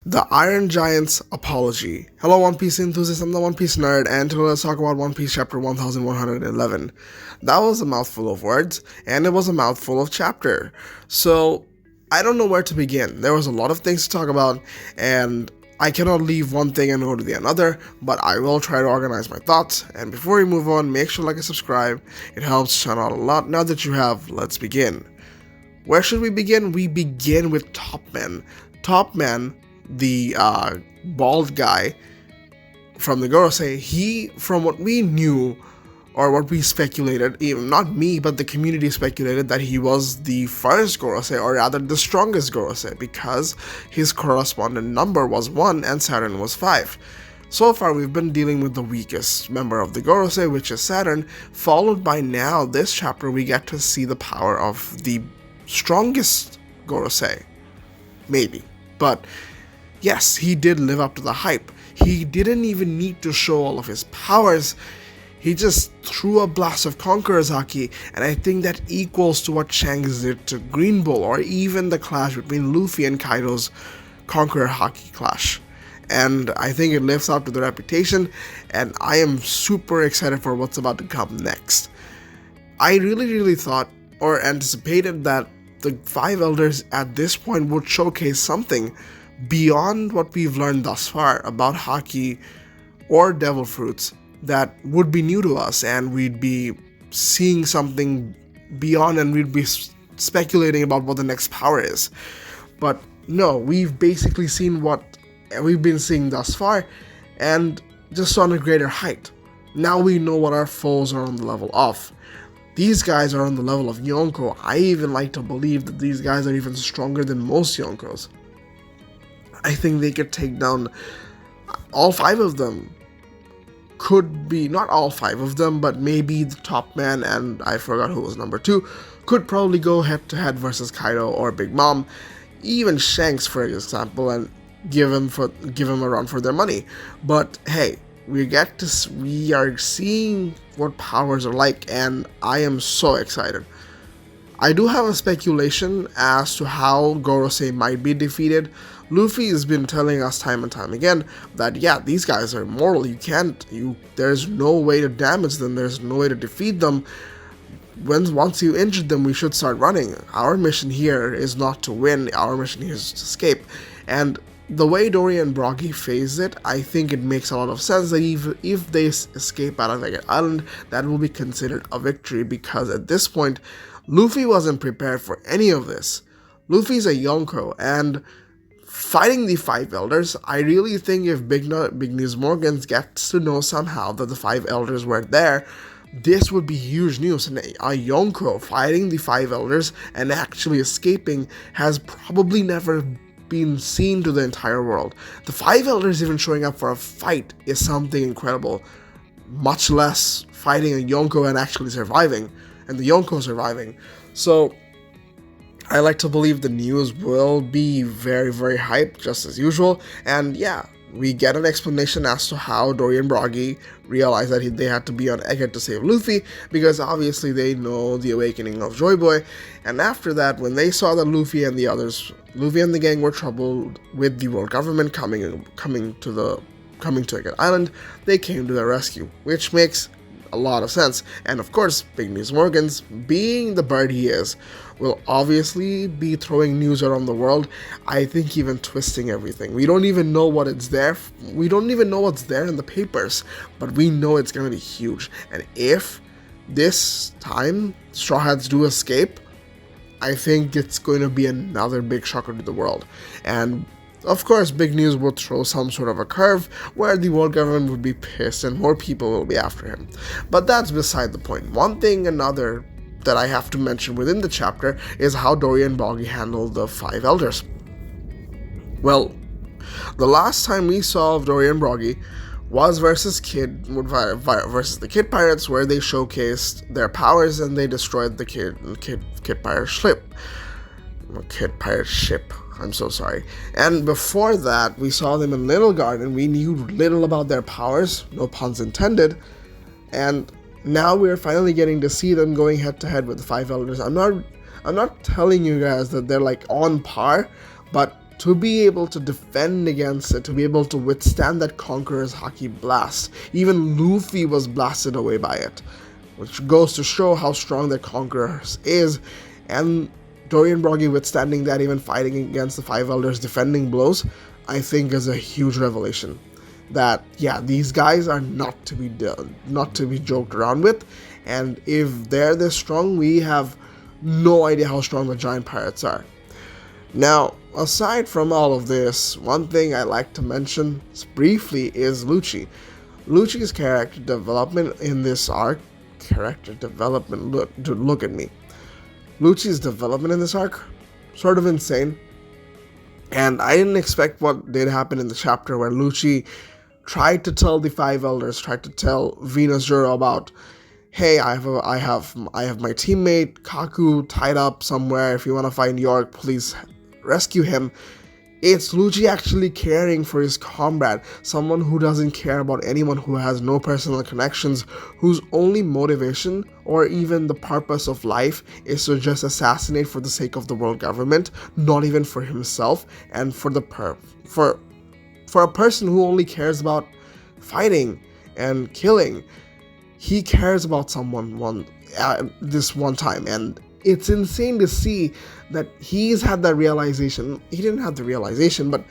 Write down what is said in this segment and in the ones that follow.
The Iron Giant's Apology. Hello One Piece enthusiasts, I'm the One Piece nerd, and today let's talk about One Piece chapter 1111. That was a mouthful of words, and it was a mouthful of chapter. So, I don't know where to begin. There was a lot of things to talk about, and I cannot leave one thing and go to the another, but I will try to organize my thoughts. And before we move on, make sure to like and subscribe. It helps channel out a lot. Now that you have, let's begin. Where should we begin? We begin with Topman. Topman, the bald guy from the Gorosei, he, from what we knew, or what we speculated, even not me, but the community speculated that he was the first Gorosei, or rather the strongest Gorosei, because his correspondent number was 1 and Saturn was 5. So far, we've been dealing with the weakest member of the Gorosei, which is Saturn, followed by now, this chapter, we get to see the power of the strongest Gorosei. Maybe. But yes, he did live up to the hype. He didn't even need to show all of his powers. He just threw a blast of Conqueror's Haki, and I think that equals to what Shanks did to Green Bull, or even the clash between Luffy and Kaido's Conqueror Haki clash. And I think it lives up to the reputation, and I am super excited for what's about to come next. I really thought, or anticipated, that the 5 Elders at this point would showcase something beyond what we've learned thus far about Haki or Devil Fruits that would be new to us, and we'd be seeing something beyond, and we'd be speculating about what the next power is. But no, we've basically seen what we've been seeing thus far, and just on a greater height. Now we know what our foes are on the level of. These guys are on the level of Yonko. I even like to believe that these guys are even stronger than most Yonkos. I think they could take down all 5 of them. Could be, not all 5 of them, but maybe the Topman, and I forgot who was number 2, could probably go head to head versus Kaido or Big Mom, even Shanks for example, and give him a run for their money. But hey, we are seeing what powers are like, and I am so excited. I do have a speculation as to how Gorosei might be defeated. Luffy has been telling us time and time again that yeah, these guys are immortal. There's no way to damage them. There's no way to defeat them. Once you injure them, we should start running. Our mission here is not to win. Our mission here is to escape. And the way Dory and Broggy phase it, I think it makes a lot of sense that if they escape out of Egghead Island, that will be considered a victory, because at this point, Luffy wasn't prepared for any of this. Luffy's a Yonko, and fighting the 5 Elders, I really think if Big News Morgans gets to know somehow that the 5 Elders were there, this would be huge news. And a Yonko fighting the 5 Elders and actually escaping has probably never been seen to the entire world. The 5 Elders even showing up for a fight is something incredible, much less fighting a Yonko and actually surviving, and the Yonko surviving. So I like to believe the news will be very hyped, just as usual. And yeah, we get an explanation as to how Dory and Broggy realized that they had to be on Egghead to save Luffy, because obviously they know the awakening of JOYBOY. And after that, when they saw that Luffy and the gang were troubled with the world government coming to Egghead Island, they came to their rescue, which makes a lot of sense. And of course, Big News Morgans, being the bird he is, will obviously be throwing news around the world. I think even twisting everything. We don't even know what it's there. We don't even know what's there in the papers, but we know it's gonna be huge. And if this time Straw Hats do escape, I think it's going to be another big shocker to the world. And of course, Big News will throw some sort of a curve where the world government would be pissed and more people will be after him. But that's beside the point. One thing another that I have to mention within the chapter is how Dory and Broggy handled the 5 Elders. Well, the last time we saw of Dory and Broggy was versus the Kid Pirates, where they showcased their powers and they destroyed the Kid Pirate ship. Kid Pirate ship. I'm so sorry. And before that, we saw them in Little Garden. We knew little about their powers, no puns intended, and now we're finally getting to see them going head to head with the 5 Elders. I'm not telling you guys that they're like on par, but to be able to defend against it, to be able to withstand that Conqueror's Haki blast. Even Luffy was blasted away by it, which goes to show how strong the Conqueror is, and Dorian Broggy withstanding that, even fighting against the Five Elders, defending blows, I think is a huge revelation. That, yeah, these guys are not to be joked around with, and if they're this strong, we have no idea how strong the giant pirates are. Now, aside from all of this, one thing I like to mention briefly is Lucci. Lucci's character development in this arc, look at me. Lucci's development in this arc, sort of insane. And I didn't expect what did happen in the chapter where Lucci tried to tell the Five Elders, tried to tell Venus Zero about, hey, I have my teammate Kaku tied up somewhere. If you want to find York, please rescue him. It's Lucci actually caring for his comrade, someone who doesn't care about anyone, who has no personal connections, whose only motivation or even the purpose of life is to just assassinate for the sake of the world government, not even for himself, and for a person who only cares about fighting and killing. He cares about someone this one time, and it's insane to see that he's had that realization. He didn't have the realization, but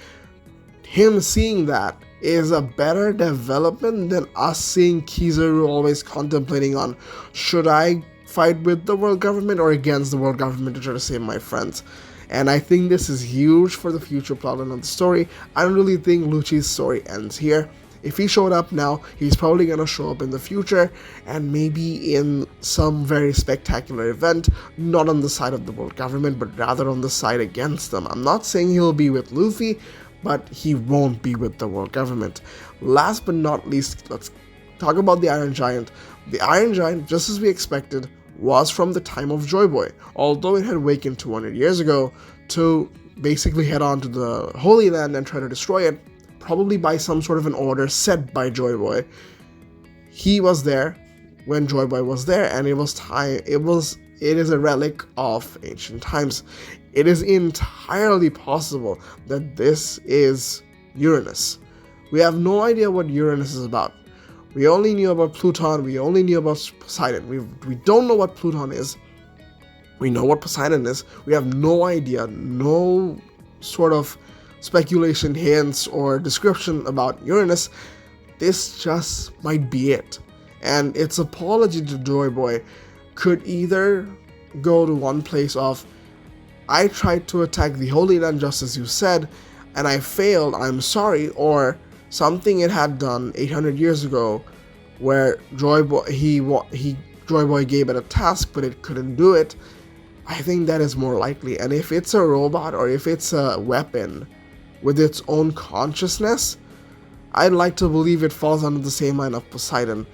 him seeing that is a better development than us seeing Kizaru always contemplating on, should I fight with the world government or against the world government to try to save my friends? And I think this is huge for the future plotline of the story. I don't really think Lucci's story ends here. If he showed up now, he's probably going to show up in the future, and maybe in some very spectacular event, not on the side of the world government, but rather on the side against them. I'm not saying he'll be with Luffy, but he won't be with the world government. Last but not least, let's talk about the Iron Giant. The Iron Giant, just as we expected, was from the time of JOYBOY, although it had awakened 200 years ago to basically head on to the Holy Land and try to destroy it, probably by some sort of an order set by JOYBOY. He was there when JOYBOY was there, and it is a relic of ancient times. It is entirely possible that this is Uranus. We have no idea what Uranus is about. We only knew about Pluton, we only knew about Poseidon. We don't know what Pluton is. We know what Poseidon is. We have no idea, no sort of speculation, hints, or description about Uranus. This just might be it. And its apology to JOYBOY could either go to one place of, I tried to attack the Holy Land just as you said, and I failed, I'm sorry, or something it had done 800 years ago where JOYBOY gave it a task but it couldn't do it. I think that is more likely. And if it's a robot or if it's a weapon with its own consciousness, I'd like to believe it falls under the same line of Poseidon.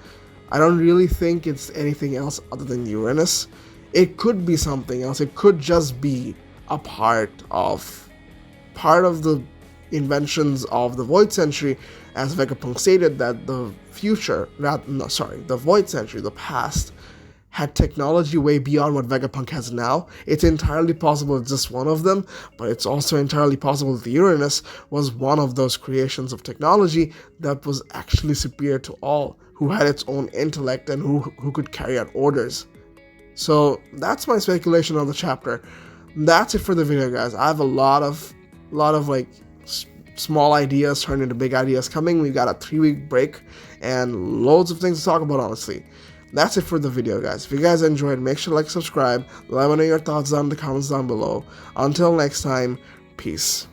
I don't really think it's anything else other than Uranus. It could be something else. It could just be a part of the inventions of the Void Century, as Vegapunk stated that the Void Century, the past, had technology way beyond what Vegapunk has now. It's entirely possible it's just one of them, but it's also entirely possible that the Uranus was one of those creations of technology that was actually superior to all, who had its own intellect and who could carry out orders. So that's my speculation on the chapter. That's it for the video, guys. I have a lot of like small ideas turned into big ideas coming. We've got a 3-week break and loads of things to talk about, honestly. That's it for the video, guys. If you guys enjoyed, make sure to like, subscribe, let me know your thoughts down in the comments down below. Until next time, peace.